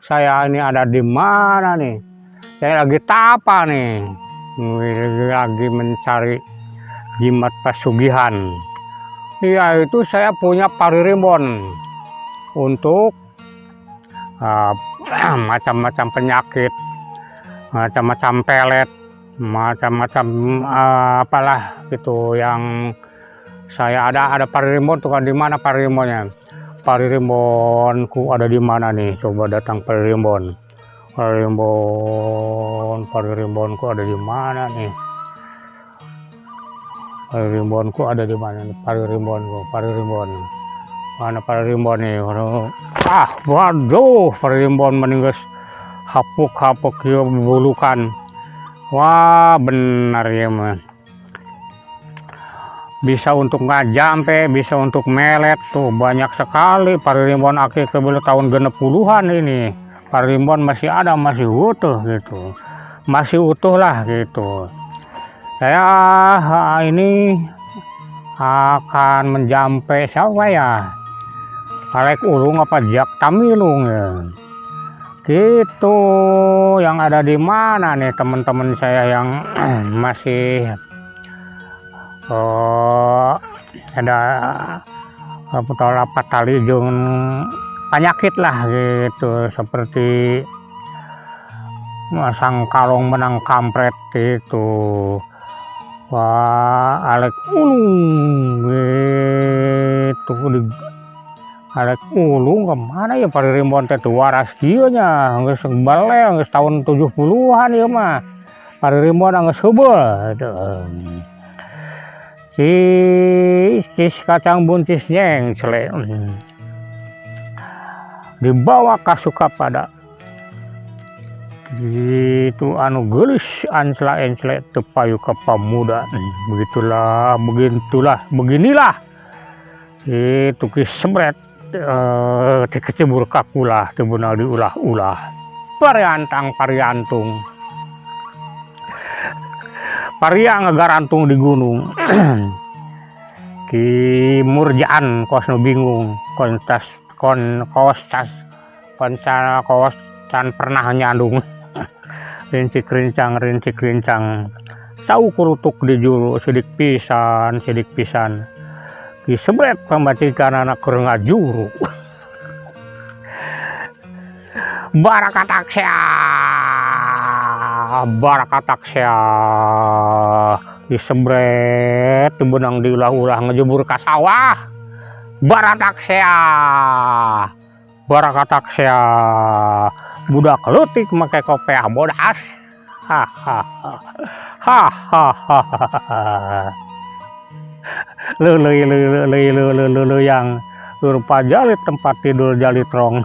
Saya ini ada di mana nih? Saya lagi tapa nih, lagi mencari jimat pesugihan. Iya, itu saya punya paririmbon untuk macam-macam penyakit, macam-macam pelet, macam-macam apalah gitu yang saya ada paririmbon. Tuh kan di mana paririmbonnya? Paririmbonku ada di mana nih? Coba datang paririmbon. Paririmbonku ada di mana nih? Paririmbonku ada di mana nih? Paririmbon. Mana paririmbon nih? Waduh, paririmbon meninggal hapuk ya bulukan. Wah, benar ya mah. Bisa untuk ngajampe, bisa untuk melet, tuh banyak sekali paririmbon akhir kebelu tahun genep puluhan ini. Paririmbon masih ada, masih utuh gitu, masih utuh lah gitu. Saya ini akan menjampe siapa ya? Arek ulung apa jak tamilung ya? Gitu. Yang ada di mana nih teman-teman saya yang masih ada apa tali jung penyakit lah gitu, seperti masang kalong menang kampret itu. Wah, alek ulung gitu, alek ulung kemana ya paririmbon teh waras kieu nya, geus bale geus tahun 70-an ya mah. Paririmbon geus heubeul. Cis kacang buncis nyengcle dibawa ka Sukapada itu anu gelis ancla-encle tepayu ka pamuda. Beginilah itu kisebret dikecebur ka kulah tebunal diulah-ulah pariantung Paria ngagarantung di gunung. Ki murjaan kosno bingung kostan pernah nyandung. rincik rincang sau kurutuk di juru sidik pisan ki sebret pembacikan anak keur ngajuru. Barakataksia disebret benang diulah-ulah ngejebur ka sawah. Barakataksia budak leutik make kopiah bodas. Leuleuyang rupa jalit tempat tidur jalitrong.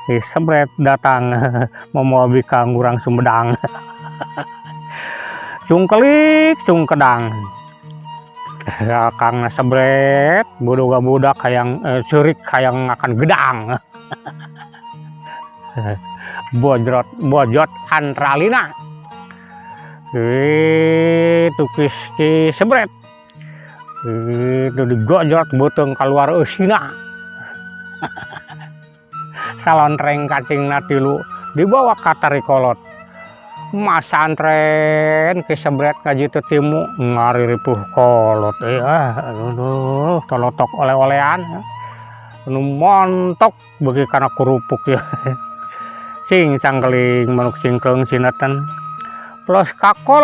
Disebret datang membawa bikang urang Sumedang. Cungkelik cungkedang kang sebret bodoga budak hayang curik hayang akan gedang. Bojot antralina itu ki sebret itu digojot boteng keluar usina salontreng kacingna tilu dibawa ka tarikolot masantren ki sebret kaji tetimu ngariripuh kolot aduh tolotok oleh-olehan nu montok bagi kana kerupuk ya cing cangkeling manuk cingkeng sineten plus kakolong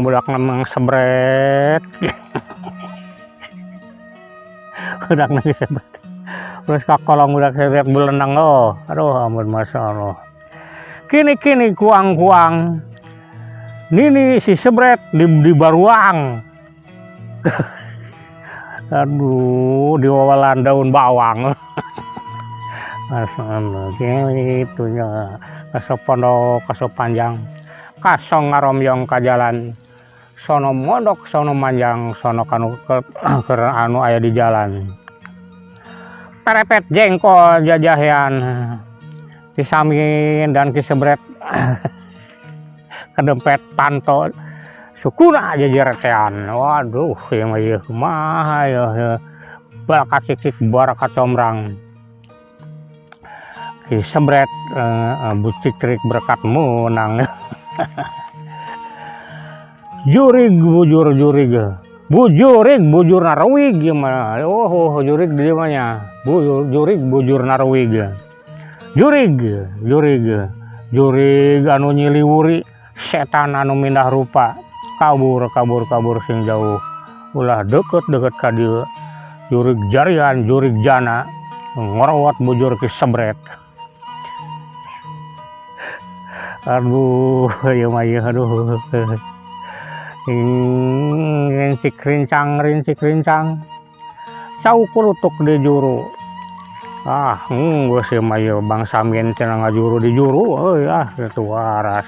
budak nemang sebret budak nang sebret plus kakolong budak sebret belenang loh aduh ampun masyaallah kini kuang nini si sebret di baruang aduh diwawalan daun bawang masyaallah gitunya kasopondo kasopanjang kasong ngaromyong ka jalan sono mondok sono manjang sono kanu ke anu aya di jalan perepet jengkol jajahan Kisamin dan kisebret kedempet panto sukuna aja jeretean waduh yang ieu kumaha ya bakacik barakat comrang kisebret bucik trik berkat menang jurig bujur narwig gimana jurig dia mah jurig bujur narwig jurig anu nyiliwuri setan anu mindah rupa kabur sing jauh ulah deket ka dieu jurig jarian jurig jana ngorowot bujur ki sebret aduh ya mah aduh rincik rincang saukulutuk di juru gue sih mayo bang samin cenah ngajuru di juru itu waras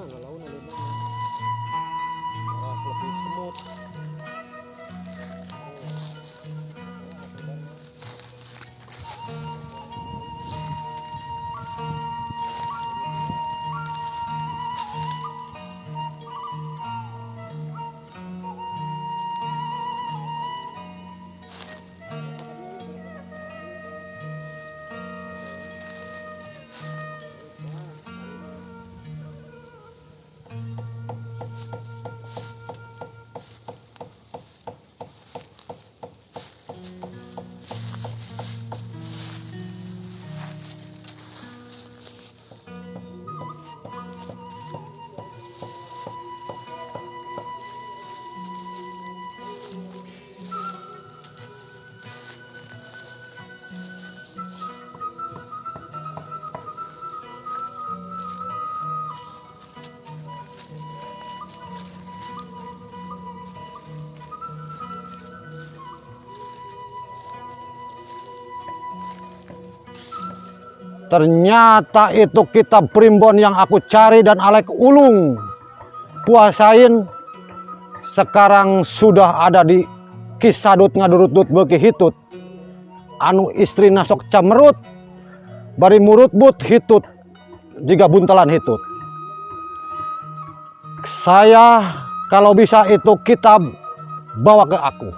ngalauna lebih semut. Ternyata itu kitab primbon yang aku cari dan Alek Ulung puasain sekarang sudah ada di Kisadut ngadurut-dut beuki hitut anu istri nasok camerut bari murut but hitut jika buntelan hitut. Saya kalau bisa itu kitab bawa ke aku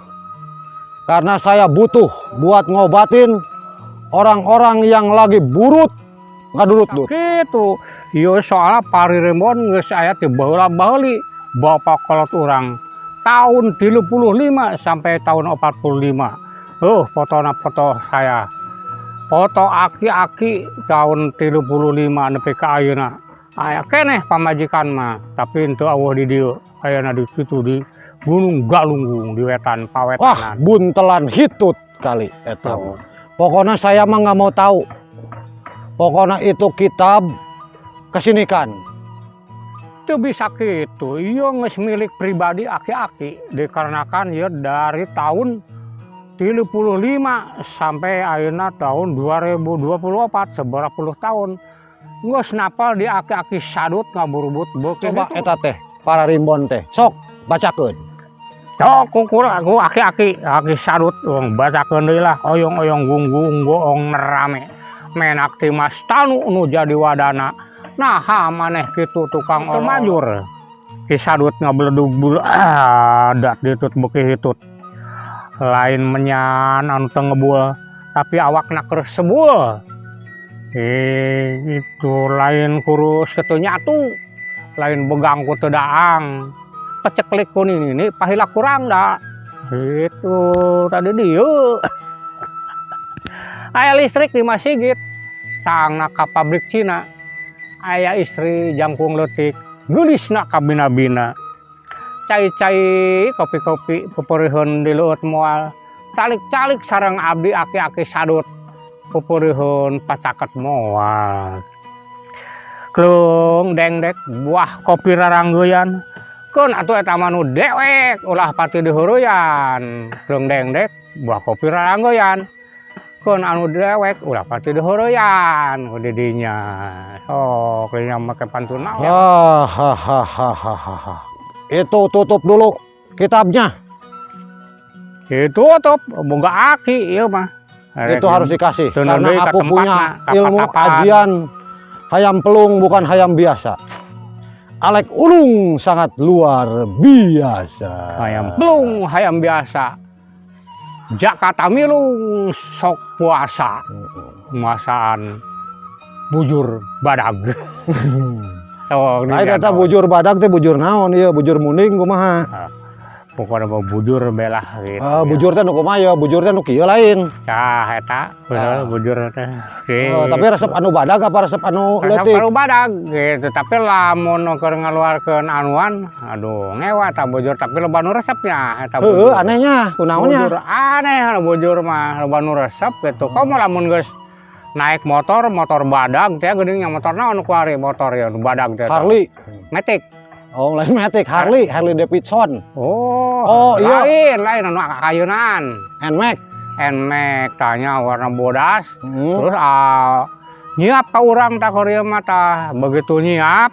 karena saya butuh buat ngobatin orang-orang yang lagi burut ngadurut-dut. Gitu. Yo soalnya parirembon geus aya teh baheula-baheuli bapak kolot urang tahun 35 sampai tahun 45. Foto saya. Foto aki-aki tahun 35 nepi ka ayeuna. Aya keneh pamajikan mah, tapi henteu eueuh di dieu. Ayeuna di kitu di Gunung Galunggung di wetan Wah, Pawetanan. buntelan hitut kali eta. Pokoknya saya mah nggak mau tahu. Pokoknya itu kitab kesinikan. Itu bisa gitu, iya geus milik pribadi aki-aki dikarenakan ya dari tahun 35 sampai ayeuna tahun 2024 seberapa puluh tahun geus napal di aki-aki sadut ngaburubut beukeun. Coba eta teh para rimbon teh sok bacakeun. Cok kukur aku aki-aki sadut bacakeun deui lah oyong-oyong gunggung goong rame menak ti Mas Tanu nu jadi wadana. Nah, maneh kitu tukang majur. Ki sadut ngabledug dat ditut beuki hitut. Lain menyan anu teu ngebul, tapi awakna keur sebul. Itu lain kurus kitu nyatu. Lain begang ku teu daang. Peceklik kuning ini pahila kurang da. Itu tadi dieu. Aya listrik di Masigit. Sangna ka pabrik Cina. Aya istri jangkung leutik geulisna ka bina-bina. Cai-cai kopi-kopi peupeureuheun di leuweut moal. Calik-calik sareng abdi aki-aki sadut peupeureuheun pacaket moal. Klung dengdek buah kopi raranggeyan. Keun atuh eta mah nu dewek ulah pati diheureyan. Klung dengdek buah kopi raranggeyan. Keun anu dewek ulah pati diheureyan di dinya. Sok nya make pantun naon. Hahaha. Itu tutup dulu kitabnya. Itu tutup boga aki ieu mah. Itu harus dikasih Tenan deui karena ka aku punya tempatna, ka ilmu patapan. ajian hayam pelung bukan hayam biasa. Alek ulung sangat luar biasa. Hayam pelung hayam biasa. Jakarta milung sok puasa. Masaan bujur badag. Oh, Lain eta bujur badag teh bujur naon ieu? Bujur muning kumaha? Pokoknya mau bujur belah gitu. Bujur teh nu kumaha ya? Bujur teh nu kieu lain. Cah eta bener bujur teh. Tapi resep anu badag apa resep anu leutik? Resep anu badag gitu, tapi lamun keur ngaluarkeun anuan, aduh ngewa ta bujur tapi loba nu resepnya eta Heueuh, bujur. anehnya kunaonnya? Bujur aneh bujur mah loba nu resep gitu. Komo lamun geus naik motor badag teh geuning nya motor naon kuari motor ya nu badag teh. Harley. Matic. Oh, lain Matic, Harley Davidson. Oh iya. lain anu kayeunan. Nmax. Nmax tanya warna bodas. Terus nyiap ka urang tah keur ieu mah tah begitu nyiap.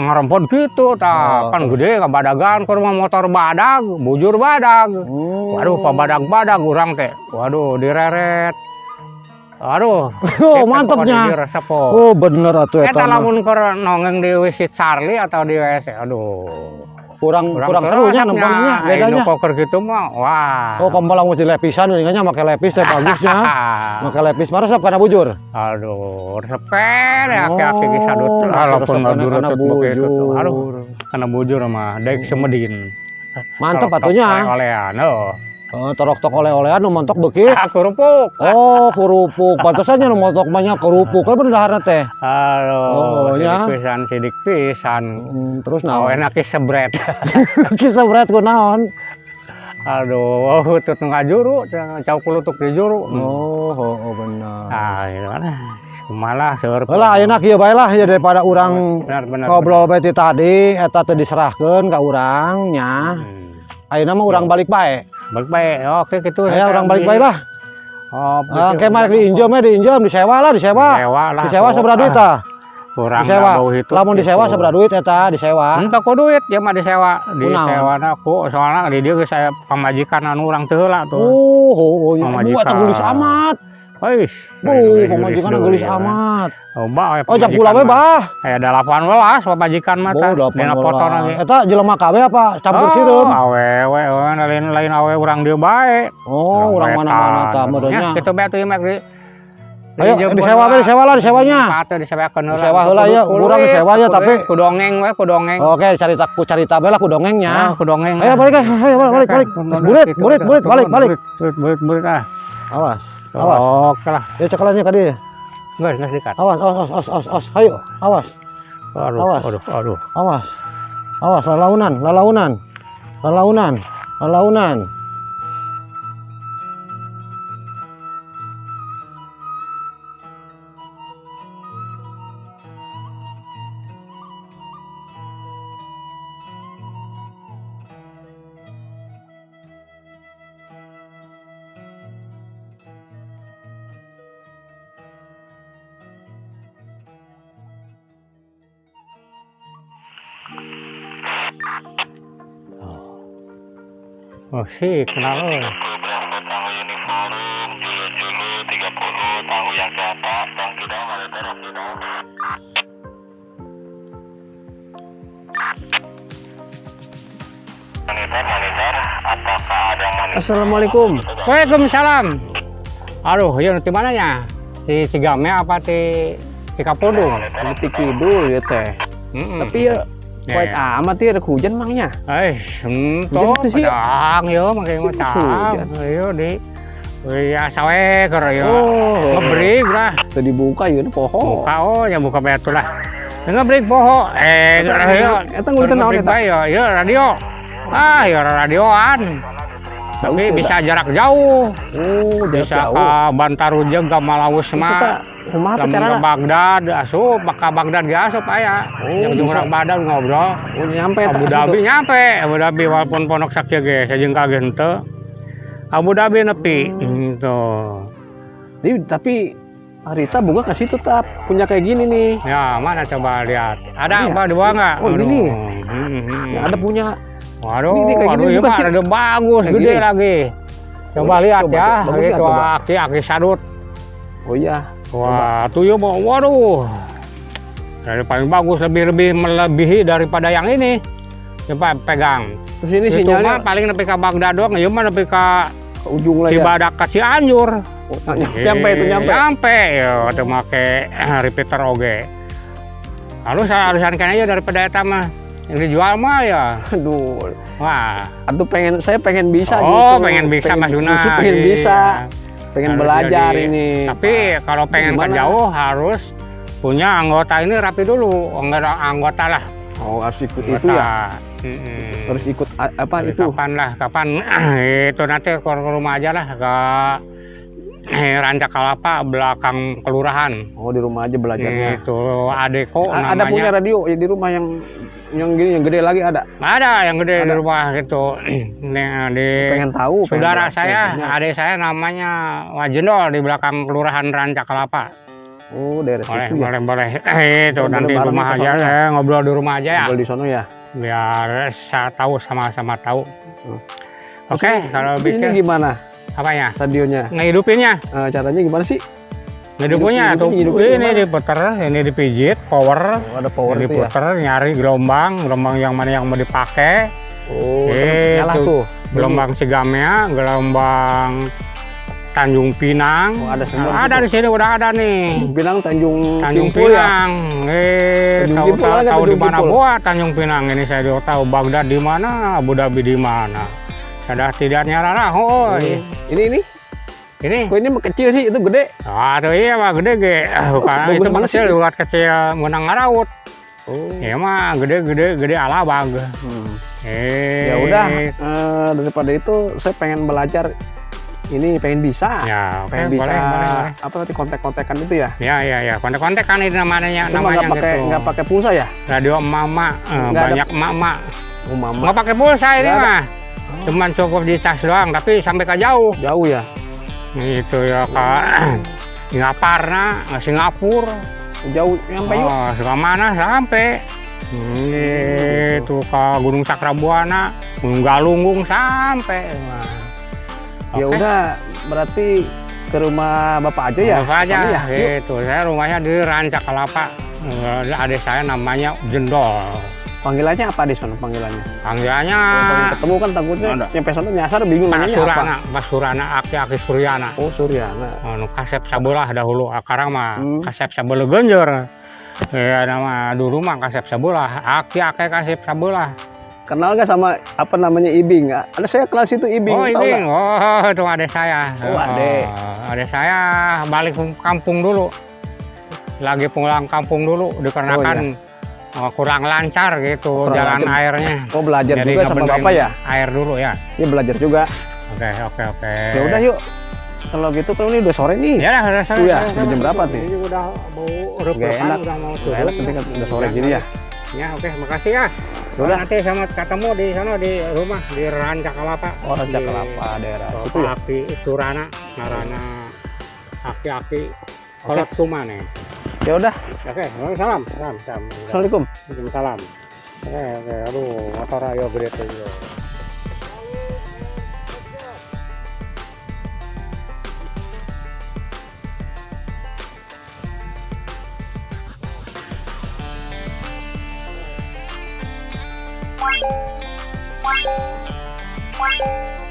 Ngarempon gitu tah kan gede kabadagan keur mah motor badag, bujur badag. Waduh pabadag-badag urang teh. Waduh direret. Aduh, mantepnya. Resep Oh, bener atuh eta eta. lamun keur nongeng di WC Charlie atau di WC. Aduh. Kurang serunya nempelnya bedanya. Kok keur kitu mah wah. Oh, pembalang mesti lepisan geuningannya make lepis teh bagusnya. Make lepis mah resep kana bujur. Aduh, resep ya aki-aki ki sadut. Walaupun ngadurut begitu. Aduh, kana bujur mah daek semedin. Mantep atunya. Olean, Torok-tok oleh-olehan nu montok beuki. Kerupuk. Oh, kerupuk. Pantesannya nu montok banyak kerupuk. Kan bener daharna teh. Aduh, nya. sidik pisan. Terus naon? Enak ki sebret. Kisah berat ku naon? Aduh, hutut nu ngajuru, cau kulutuk di juru. Oh, bener. Itu kan. Malah seueur. Heula ayeuna kieu bae lah ya daripada urang Benar. ngobrol bae ti tadi eta teh diserahkeun ka urang nya. Ayeuna mah urang balik bae. Balik bae. Oke gitu. Aya urang balik bae lah. Oh, Kemar diinjem disewa. Disewa sabaraha duit tah? Kurang Disewa. itu. Lamun disewa sabaraha duit eta disewa? Henteu ku duit, ya mah disewa. Kunaon? Disewana ku soalna di dieu geus aya pamajikan anu urang teu heula tuh. Oh, Pamajikan. eta gelis amat. Euy. Pamajikan gelis amat. Loba Oh, jak pula we bah. Aya 18 pamajikan mah tah. Dina foto lagi. Eta jelema kabeh apa campur sireum? Awewe, lain awe urang dieu bae. Oh, urang mana-mana tah Ya, modenya. kitu bae atuh ieu mah Ayo disewa lah disewanya. Pateu disewakeun heula. Disewa heula ya, urang disewa ya tapi ku dongeng we, ku dongeng. Oke, carita bae lah ku dongengnya. Ku dongeng. Ayo balik ayo balik. Burit balik. Burit ah. Awas. Oke lah. Ya cekalannya ka dieu. Geus dikat. Awas. Ayo, awas. Aduh. Awas lalaunan. Oh sih, kenal euy. Berangkat tahu uniform, julu 30, tahu yang siapa, yang sudah monitor. Monitor, apakah ada monitor? Assalamualaikum. Waalaikumsalam. Aduh, ya nanti mana ya? Si Cigame apa ti Cikapundung? Di Kidul ya teh. Tapi ya kuat amat ya, ada hujan mangnya. Toh Hujan itu sih. pedang yo make Sih, macam. hujan. Ayo di ya sawe keur yo. Oh. Ngebrik lah. Tadi dibuka ya poho. Buka ya buka betul lah. Ngebrik poho. Yo. Eta ngeuleuten naon eta? Yo radio. Ya radioan. Tapi bisa jarak jauh. Oh, Bisa jauh. ke Bantarujeg ke Malawus Terus mah. eta kumaha teh Lamun ke carana? Baghdad asup, ke Baghdad ge asup aya. Oh, Yang jeung bisa. urang Baghdad ngobrol. Oh, nyampe eta Abu ka Dhabi situ. nyampe, Abu Dhabi walaupun pondok sakit ge sajeng kaget henteu. Abu Dhabi nepi gitu. Tapi Arita boga ka situ tap punya kayak gini nih. Ya, mana coba lihat. Ada Iya. apa di bawah enggak? Oh, ini. Ya, ada Ada. punya. Waduh, Ini kayak waduh, gini ya juga mah sih. ada bagus, Kayak gede gini. lagi. Coba Oh, lihat coba, ya, bagus lihat, itu coba. aki sadut. Oh iya. Wah, tuyul mau, waduh. Dari paling bagus, lebih melebihi daripada yang ini. Coba pegang. Terus ini Itu mah sinyalnya paling nepi ka Baghdad doang, ieu mah nepi ka ke ujung lah ya. Cibadak ka Cianjur. Oh, nyampe itu nyampe. Nyampe, yo, teu make repeater oge. Lalu saya harusan kan aja daripada eta mah. Yang dijual mah ya. Aduh. Wah. Aduh saya pengen bisa Oh, justru. pengen bisa Mas Yuna. Pengen Iya. bisa. Pengen Harus belajar jadi- ini. Tapi kalau pengen ke Gimana? jauh harus punya anggota ini rapi dulu. Anggota lah. Oh, harus ikut Anggota. itu ya. Mm-mm. Harus ikut apa Jadi itu? kapan itu nanti ke rumah aja lah ke Ranca Kalapa belakang kelurahan. Oh, di rumah aja belajarnya. Itu adeko namanya. Ada punya radio ya di rumah yang gini yang gede lagi ada. Ada yang gede di Ada. rumah gitu. Di Pengen tahu. pengen saudara belajar. saya, adik saya namanya Wajendol di belakang kelurahan Ranca Kelapa. Oh, daerah situ ya. Boleh. Itu Boleh nanti bareng rumah ke aja, sono ya. ngobrol di rumah aja ya. Ngobrol di sono ya. Biar saya tahu sama-sama tahu. Hmm. Oke, kalau Ini bikin gimana apanya? radionya? Ngehidupinnya. Caranya gimana sih? Ngehidupinnya tuh hidupin ini gimana? diputer, ini dipijit, power. Oh, ada power itu ya. Diputer, nyari gelombang yang mana yang mau dipakai. Oh, Gitu. nyala tuh. Gelombang Cigamea, gelombang Tanjung Pinang. Oh, ada semua di Ada situ. di sini udah ada nih. Pinang Tanjung Pinang. Kimpul ya. Tahu Tanjung Kimpul, ada tahu di Tanjung mana Kimpul. buat Tanjung Pinang ini saya juga tahu. Baghdad di mana, Abu Dhabi di mana. Sudah tidak nyarana. Oh, Ini. ini. Oh, ini mah kecil sih, itu gede. Ah, tuh iya mah gede ge. Bukan bagus itu banget kecil, sih. buat kecil menang ngaraut. Oh. Ya mah gede alabag. Ya udah, daripada itu saya pengen belajar ini, pengen bisa. Ya, oke, Pengen bisa boleh. apa nanti kontak-kontakan itu ya. Ya. Kontak-kontak kan itu namanya Itu mah nggak pakai pulsa ya? Radio mama, Nggak ada. banyak mama. Oh, mama. Nggak pakai pulsa ini Nggak ada. mah. Cuman cukup di cas doang, tapi sampai ke jauh. Jauh ya. Itu ya ke Singaparna, Singapura. Jauh nyampe yuk. Oh, suka mana sampai. Itu ke Gunung Sakrabuana, Gunung Galunggung sampai. Nah. Ya Oke. udah, berarti ke rumah Bapak aja ya. Bapak aja, Sana ya. Yuk. gitu. Saya rumahnya di Ranca Kelapa. Adik saya namanya Jendol. Panggilannya apa di sana panggilannya? Panggilannya Kalau ketemu kan takutnya Ada. nyampe sana nyasar bingung Pak nanya apa. Surana, Pak Surana, aki-aki Suryana. Oh, Suryana. Anu kasep sabelah dahulu, sekarang mah Hmm. kasep sabelah genjer. Ya nama dulu mah kasep sabelah, aki-aki kasep sabelah. Kenal nggak sama apa namanya Ibing? Ada saya kelas itu Ibing. Oh, tahu Ibing. nggak? Oh, itu adik saya. Oh, adik. Adik saya balik ke kampung dulu. Lagi pulang kampung dulu dikarenakan kurang lancar gitu Kurang jalan lancar. airnya. Oh, belajar Jadi juga sama ngebenerin bapak ya? Air dulu ya. Iya belajar juga. Oke. Ya udah yuk. Kalau gitu kan ini udah sore nih. Ya lah, udah sore. Iya, Udah jam berapa nih? Ini udah mau Nggak rebutan, enak. udah mau Nggak turun. enak, nanti kan udah sore gini ya. Ya, oke, makasih ya. Udah. Nanti sama ketemu di sana di rumah di Ranca Kelapa. Oh, Raja Di Kelapa daerah situ Situ ya. Aki Surana, Narana, aki-aki kolot cuma nih. Ya udah. Oke, salam. Assalamualaikum. Waalaikumsalam. Oke, aduh, motor ayo gede tuh. What?